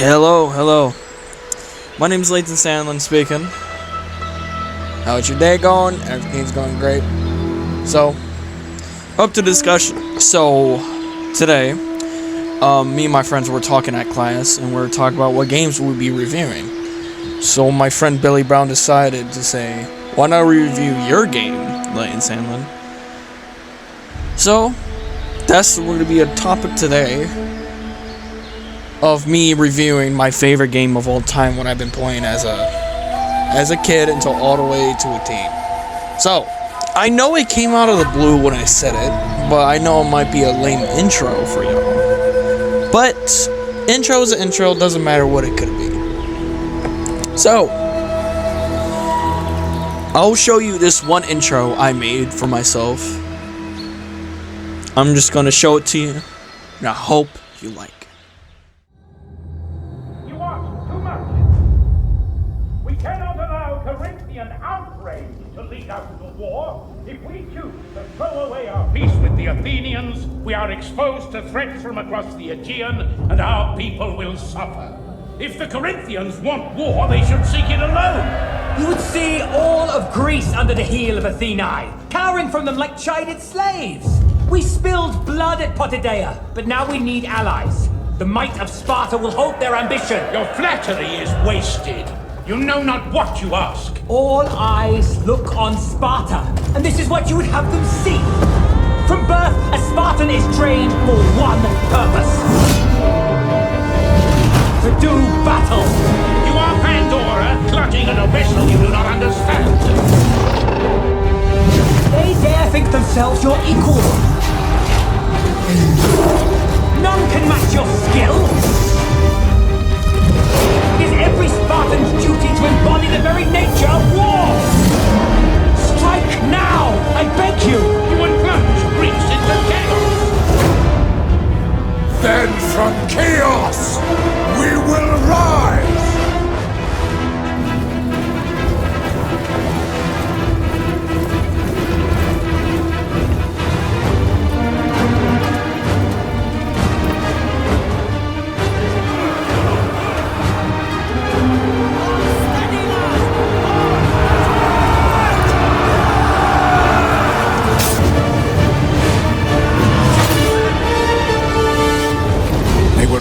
Hello. My name is Layton Sandlin speaking. How's your day going? Everything's going great. So, up to discussion. So, today, me and my friends were talking at class, and we were talking about what games we'd be reviewing. So, my friend Billy Brown decided to say, why not review your game, Layton Sandlin? So, that's going to be a topic today of me reviewing my favorite game of all time when I've been playing as a kid until all the way to a teen. So, I know it came out of the blue when I said it, but I know it might be a lame intro for y'all. But, intro is an intro, doesn't matter what it could be. So, I'll show you this one intro I made for myself. I'm just gonna show it to you, and I hope you like it. If we choose to throw away our peace with the Athenians, we are exposed to threats from across the Aegean, and our people will suffer. If the Corinthians want war, they should seek it alone. You would see all of Greece under the heel of Athenae, cowering from them like chided slaves. We spilled blood at Potidea, but now we need allies. The might of Sparta will halt their ambition. Your flattery is wasted. You know not what you ask. All eyes look on Sparta, and this is what you would have them see. From birth, a Spartan is trained for one purpose. To do battle. You are Pandora, clutching at a vessel you do not understand. They dare think themselves your equal. None can match your skill. It is every Spartan's duty to embody the very nature of war! Strike now! I beg you! You would plunge Greece into chaos! Then from chaos, we will rise!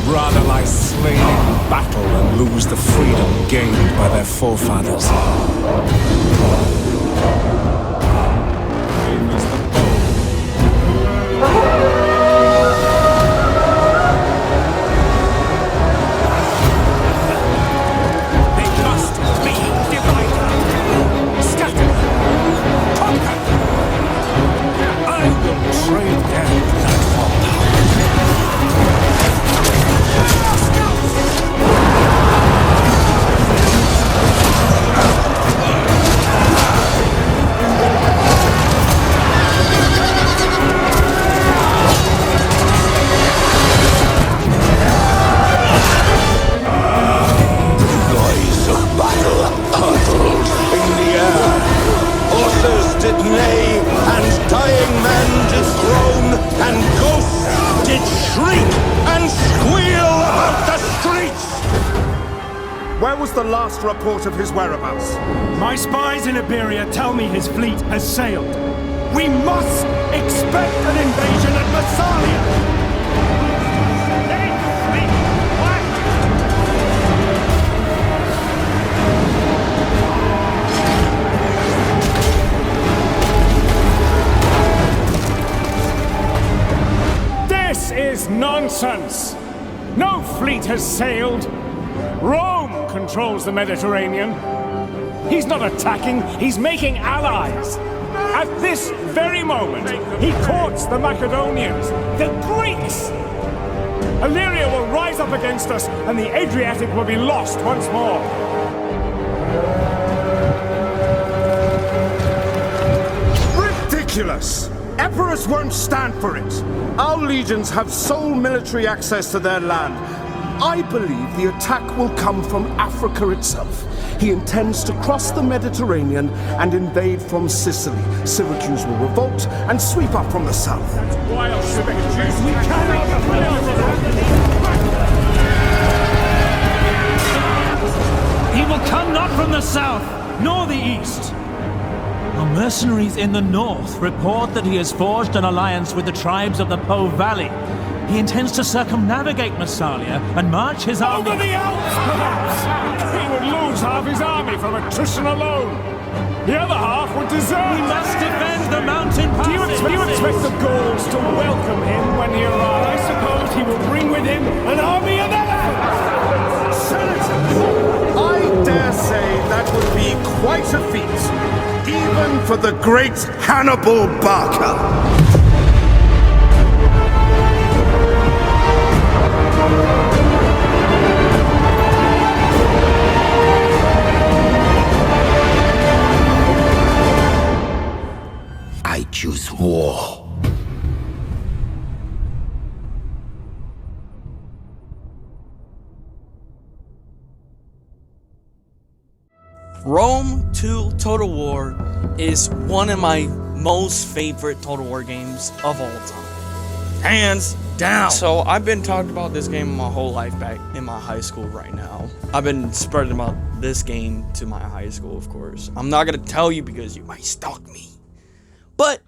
Rather lie slain in battle and lose the freedom gained by their forefathers. They must be divided, scattered, conquered. I will trade their blood for power. Where was the last report of his whereabouts? My spies in Iberia tell me his fleet has sailed. We must expect an invasion at Massalia! This is nonsense! No fleet has sailed! Rome controls the Mediterranean. He's not attacking, he's making allies. At this very moment, he courts the Macedonians, the Greeks. Illyria will rise up against us, and the Adriatic will be lost once more. Ridiculous! Epirus won't stand for it. Our legions have sole military access to their land. I believe the attack will come from Africa itself. He intends to cross the Mediterranean and invade from Sicily. Syracuse will revolt and sweep up from the south. Wild Syracuse, we cannot the south, nor the east. Our mercenaries in the north report that he has forged an alliance with the tribes of the Po Valley. He intends to circumnavigate Massalia and march his army... Over the Alps, perhaps! He would lose half his army from attrition alone. The other half would desert. We must defend the mountain passes. Do you expect the Gauls to welcome him when he arrives? I suppose he will bring with him an army of elephants! Senators, I dare say that would be quite a feat, even for the great Hannibal Barca. I choose war. Rome 2 Total War is one of my most favorite Total War games of all time. Hands down! So I've been talking about this game my whole life back in my high school right now. I've been spreading about this game to my high school, of course. I'm not gonna tell you because you might stalk me. But,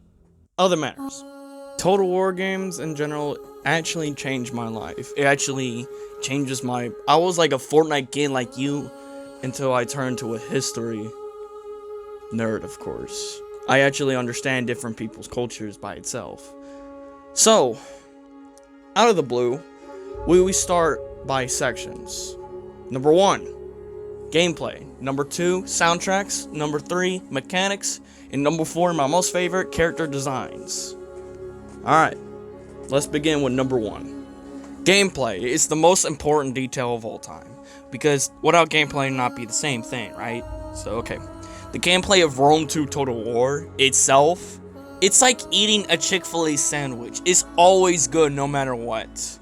other matters. Total War games in general actually changed my life. It actually changes my... I was like a Fortnite kid like you until I turned to a history nerd, of course. I actually understand different people's cultures by itself. So, out of the blue, we start by sections. Number 1, gameplay. Number 2, soundtracks. Number 3, mechanics. And number 4, my most favorite, character designs. Alright, let's begin with number 1. Gameplay is the most important detail of all time. Because without gameplay, not be the same thing, right? So, okay. The gameplay of Rome 2 Total War itself, it's like eating a Chick-fil-A sandwich. It's always good no matter what.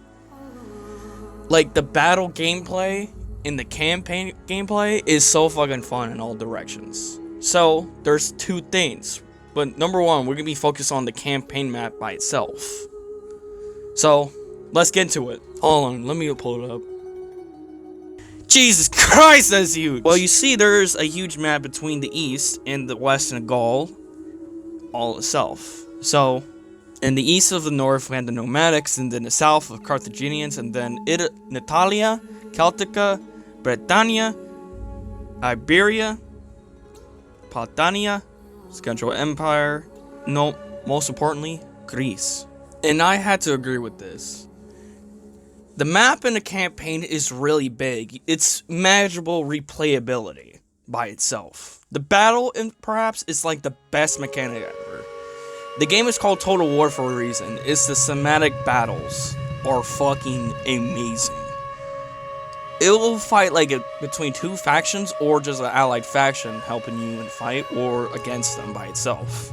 Like, the battle gameplay and the campaign gameplay is so fucking fun in all directions. So, there's 2 things. But number 1, we're going to be focused on the campaign map by itself. So, let's get into it. Hold on, let me pull it up. Jesus Christ, that's huge! Well, you see there's a huge map between the east and the west and Gaul, all itself. So, in the east of the north, we had the Nomadics, and then the south of Carthaginians, and then Natalia, Celtica, Britannia, Iberia, Paldania, Central Empire, no, most importantly, Greece. And I had to agree with this. The map in the campaign is really big. It's manageable replayability by itself. The battle, perhaps, is like the best mechanic ever. The game is called Total War for a reason. It's the cinematic battles are fucking amazing. It will fight like between 2 factions or just an allied faction helping you in a fight or against them by itself.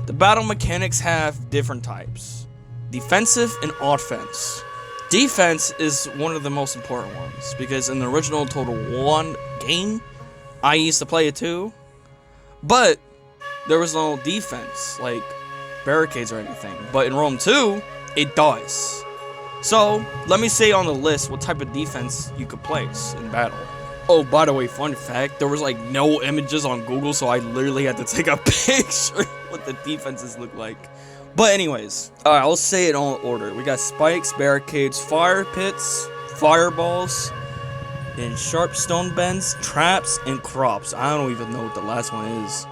The battle mechanics have different types. Defensive and offense. Defense is one of the most important ones, because in the original Total War game, I used to play it too, but there was no defense, like barricades or anything. But in Rome 2, it does. So, let me say on the list what type of defense you could place in battle. Oh, by the way, fun fact, there was like no images on Google, so I literally had to take a picture what the defenses look like. But anyways, alright, I'll say it in all order. We got spikes, barricades, fire pits, fireballs, and sharp stone bends, traps, and crops. I don't even know what the last one is.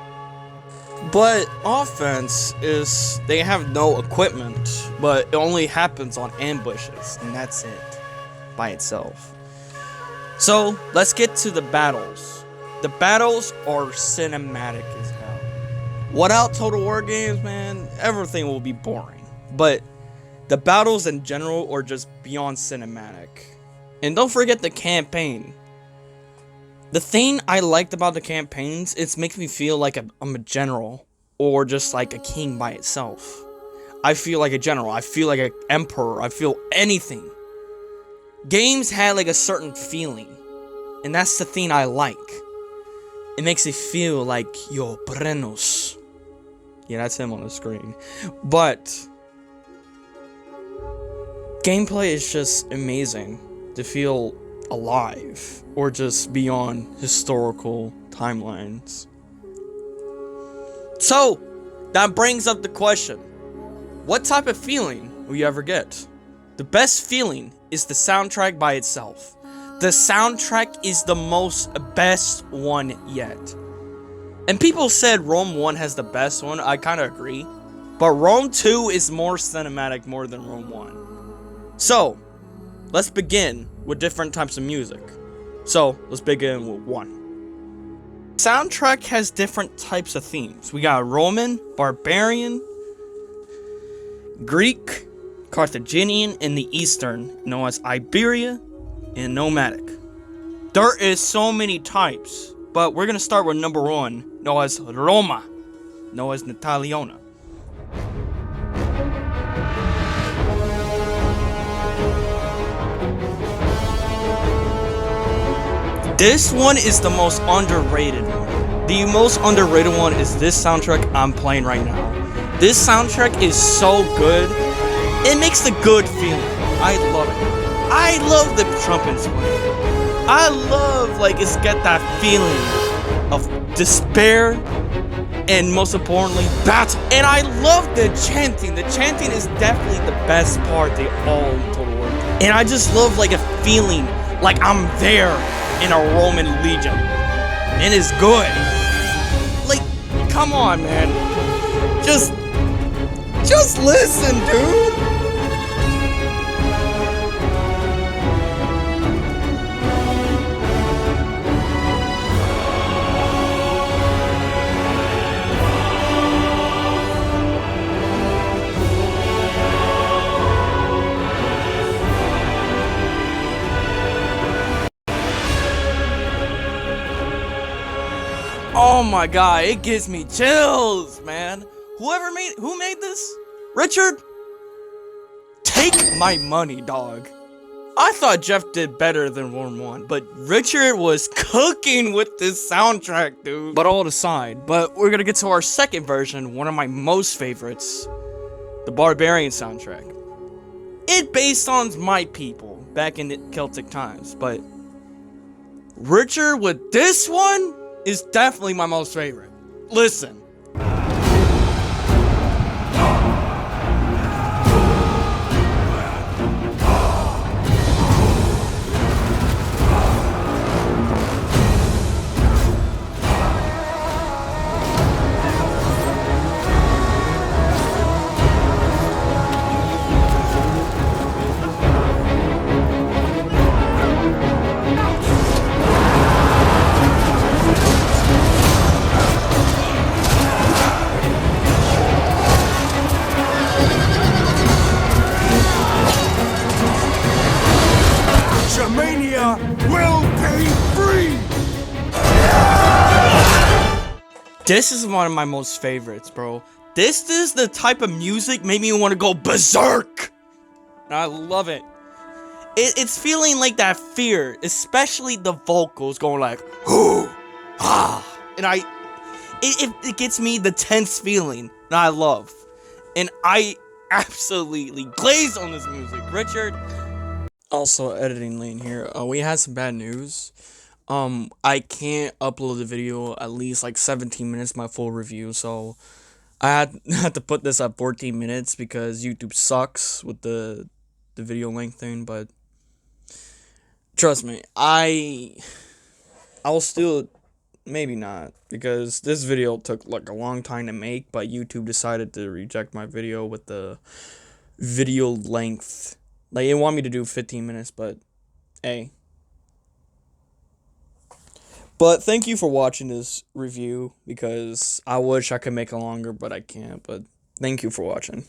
But offense is, they have no equipment, but it only happens on ambushes, and that's it by itself. So, let's get to the battles. The battles are cinematic as hell. Without Total War games, man, everything will be boring. But the battles in general are just beyond cinematic. And don't forget the campaign. The thing I liked about the campaigns, it makes me feel like I'm a general, or just like a king by itself. I feel like a general, I feel like an emperor, I feel anything. Games had like a certain feeling, and that's the thing I like. It makes it feel like yo Brenos. Yeah, that's him on the screen. But gameplay is just amazing to feel alive, or just beyond historical timelines. So, that brings up the question. What type of feeling will you ever get? The best feeling is the soundtrack by itself. The soundtrack is the best one yet. And people said Rome 1 has the best one. I kind of agree. But Rome 2 is more cinematic more than Rome 1. So, let's begin with different types of music. So, let's begin with 1. Soundtrack has different types of themes. We got Roman, Barbarian, Greek, Carthaginian, and the Eastern, known as Iberia, and Nomadic. There is so many types, but we're gonna start with number 1, known as Roma, known as Nataliona. This one is the most underrated one. The most underrated one is this soundtrack I'm playing right now. This soundtrack is so good. It makes a good feeling. I love it. I love the trumpets playing. I love, like, it's got that feeling of despair and, most importantly, battle. And I love the chanting. The chanting is definitely the best part. They all total work. And I just love, like, a feeling like I'm there in a Roman legion. And it's good. Like, come on, man. Just listen, dude. Oh my god, it gives me chills, man. Who made this? Richard? Take my money, dog. I thought Jeff did better than Rome 1, but Richard was cooking with this soundtrack, dude. But all aside, we're gonna get to our second version, one of my most favorites, the Barbarian soundtrack. It based on my people back in the Celtic times, but Richard with this one is definitely my most favorite. Listen. This is one of my most favorites, bro. This is the type of music made me want to go berserk. And I love it. It's feeling like that fear, especially the vocals going like, "Hoo, ah," and it gets me the tense feeling that I love, and I absolutely glaze on this music, Richard. Also, editing lane here. We had some bad news. I can't upload the video at least like 17 minutes, my full review, so I had to put this at 14 minutes because YouTube sucks with the video length thing, but trust me, I'll still, maybe not, because this video took like a long time to make, but YouTube decided to reject my video with the video length. Like, they want me to do 15 minutes, but hey. But thank you for watching this review, because I wish I could make it longer, but I can't. But thank you for watching.